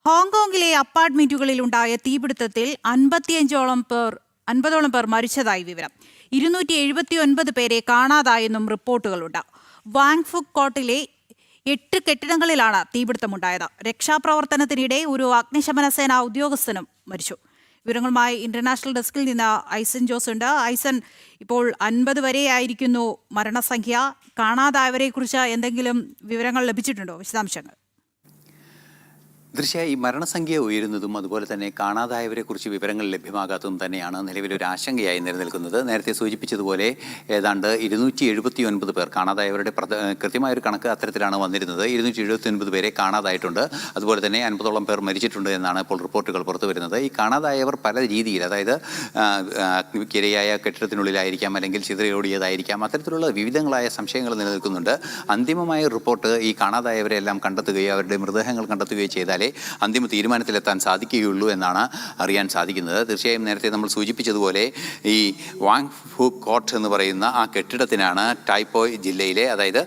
ഹോങ്കോങ്ങിലെ അപ്പാർട്ട്മെന്റുകളിലുണ്ടായ തീപിടുത്തത്തിൽ 50ഓളം പേർ മരിച്ചതായി വിവരം. 279 പേരെ കാണാതായെന്നും റിപ്പോർട്ടുകളുണ്ട്. വാങ്ഫുക് കോട്ടിലെ 8 കെട്ടിടങ്ങളിലാണ് തീപിടുത്തമുണ്ടായത്. രക്ഷാപ്രവർത്തനത്തിനിടെ ഒരു അഗ്നിശമന സേനാ ഉദ്യോഗസ്ഥനും മരിച്ചു. വിവരങ്ങളുമായി ഇന്റർനാഷണൽ ഡെസ്കിൽ നിന്ന് ഐസൻ ജോസ് ഉണ്ട്. ഐസൻ, ഇപ്പോൾ 50 വരെയായിരിക്കുന്നു മരണസംഖ്യ. കാണാതായവരെക്കുറിച്ച് എന്തെങ്കിലും വിവരങ്ങൾ ലഭിച്ചിട്ടുണ്ടോ? വിശദാംശങ്ങൾ. ഈ മരണസംഖ്യ ഉയരുന്നതും അതുപോലെ തന്നെ കാണാതായവരെക്കുറിച്ച് വിവരങ്ങൾ ലഭ്യമാകാത്തതും തന്നെയാണ് നിലവിലൊരു ആശങ്കയായി നിലനിൽക്കുന്നത്. നേരത്തെ സൂചിപ്പിച്ചതുപോലെ ഏതാണ്ട് 279 പേർ കാണാതായവരുടെ കൃത്യമായൊരു കണക്ക് അത്തരത്തിലാണ് വന്നിരുന്നത്. 279 പേരെ കാണാതായിട്ടുണ്ട്. അതുപോലെ തന്നെ 50ഓളം പേർ മരിച്ചിട്ടുണ്ട് എന്നാണ് ഇപ്പോൾ റിപ്പോർട്ടുകൾ പുറത്തു വരുന്നത്. ഈ കാണാതായവർ പല രീതിയിൽ, അതായത് കിരയായ കെട്ടിടത്തിനുള്ളിലായിരിക്കാം, അല്ലെങ്കിൽ ചിതറിയോടിയതായിരിക്കാം, അത്തരത്തിലുള്ള വിവിധങ്ങളായ സംശയങ്ങൾ നിലനിൽക്കുന്നുണ്ട്. അന്തിമമായ റിപ്പോർട്ട് ഈ കാണാതായവരെ എല്ലാം കണ്ടെത്തുകയോ അവരുടെ മൃതദേഹങ്ങൾ കണ്ടെത്തുകയോ ചെയ്താൽ അന്തിമ തീരുമാനത്തിലെത്താൻ സാധിക്കുകയുള്ളൂ എന്നാണ് അറിയാൻ സാധിക്കുന്നത്. തീർച്ചയായും നേരത്തെ നമ്മൾ സൂചിപ്പിച്ചതുപോലെ ഈ വാങ്ഫുക് കോട്ട് എന്ന് പറയുന്ന ആ കെട്ടിടത്തിനാണ് ടൈപ്പോയ് ജില്ലയിലെ, അതായത്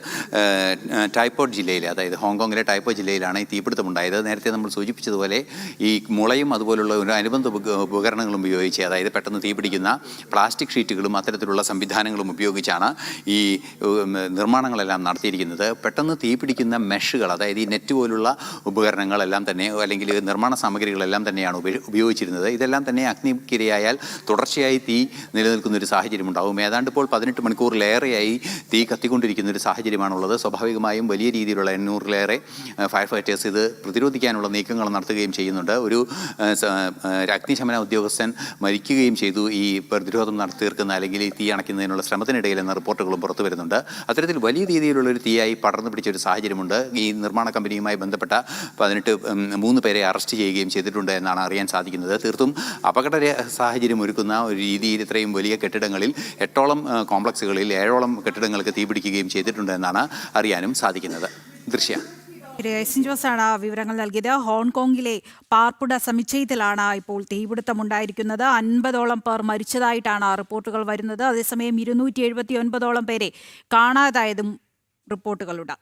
ഹോങ്കോങ്ങിലെ ടൈപ്പോയ് ജില്ലയിലാണ് ഈ തീപിടുത്തമുണ്ടായത്. നേരത്തെ നമ്മൾ സൂചിപ്പിച്ചതുപോലെ ഈ മുളയും അതുപോലുള്ള ഒരു അനുബന്ധ ഉപകരണങ്ങളും ഉപയോഗിച്ച്, അതായത് പെട്ടെന്ന് തീപിടിക്കുന്ന പ്ലാസ്റ്റിക് ഷീറ്റുകളും അത്തരത്തിലുള്ള സംവിധാനങ്ങളും ഉപയോഗിച്ചാണ് ഈ നിർമ്മാണങ്ങളെല്ലാം നടത്തിയിരിക്കുന്നത്. പെട്ടെന്ന് തീപിടിക്കുന്ന മെഷുകൾ, അതായത് ഈ നെറ്റ് പോലുള്ള ഉപകരണങ്ങളെല്ലാം തന്നെ, അല്ലെങ്കിൽ നിർമ്മാണ സാമഗ്രികളെല്ലാം തന്നെയാണ് ഉപയോഗിച്ചിരുന്നത്. ഇതെല്ലാം തന്നെ അഗ്നിക്കിരയായാൽ തുടർച്ചയായി തീ നിലനിൽക്കുന്ന ഒരു സാഹചര്യം ഉണ്ടാകും. ഏതാണ്ട് ഇപ്പോൾ 18 മണിക്കൂറിലേറെയായി തീ കത്തിക്കൊണ്ടിരിക്കുന്ന ഒരു സാഹചര്യമാണുള്ളത്. സ്വാഭാവികമായും വലിയ രീതിയിലുള്ള 800-ലേറെ ഫയർ ഫൈറ്റേഴ്സ് ഇത് പ്രതിരോധിക്കാനുള്ള നീക്കങ്ങൾ നടത്തുകയും ചെയ്യുന്നുണ്ട്. ഒരു അഗ്നിശമന ഉദ്യോഗസ്ഥൻ മരിക്കുകയും ചെയ്തു ഈ പ്രതിരോധം നടത്തി തീർക്കുന്ന, അല്ലെങ്കിൽ ഈ തീ അണയ്ക്കുന്നതിനുള്ള ശ്രമത്തിനിടയിൽ എന്ന റിപ്പോർട്ടുകളും പുറത്തു വരുന്നുണ്ട്. അത്തരത്തിൽ വലിയ രീതിയിലുള്ളൊരു തീയായി പടർന്നു പിടിച്ചൊരു സാഹചര്യമുണ്ട്. ഈ നിർമ്മാണ കമ്പനിയുമായി ബന്ധപ്പെട്ട 3 പേരെ അറസ്റ്റ് ചെയ്യുകയും ചെയ്തിട്ടുണ്ട് എന്നാണ് അറിയാൻ സാധിക്കുന്നത്. തീർത്തും അപകട സാഹചര്യം ഒരുക്കുന്ന ഒരു രീതിയിൽ ഇത്രയും വലിയ കെട്ടിടങ്ങളിൽ 8ഓളം കോംപ്ലക്സുകളിൽ 7ഓളം കെട്ടിടങ്ങൾക്ക് തീപിടിക്കുകയും ചെയ്തിട്ടുണ്ട് എന്നാണ് അറിയാനും സാധിക്കുന്നത്. ഐസൻ ജോസാണ് വിവരങ്ങൾ നൽകിയത്. ഹോങ്കോങ്ങിലെ പാർപ്പിട സമുച്ചയത്തിലാണ് ഇപ്പോൾ തീപിടുത്തമുണ്ടായിരിക്കുന്നത്. 50ഓളം പേർ മരിച്ചതായിട്ടാണ് റിപ്പോർട്ടുകൾ വരുന്നത്. അതേസമയം 279ഓളം പേരെ കാണാതായതും റിപ്പോർട്ടുകളുണ്ട്.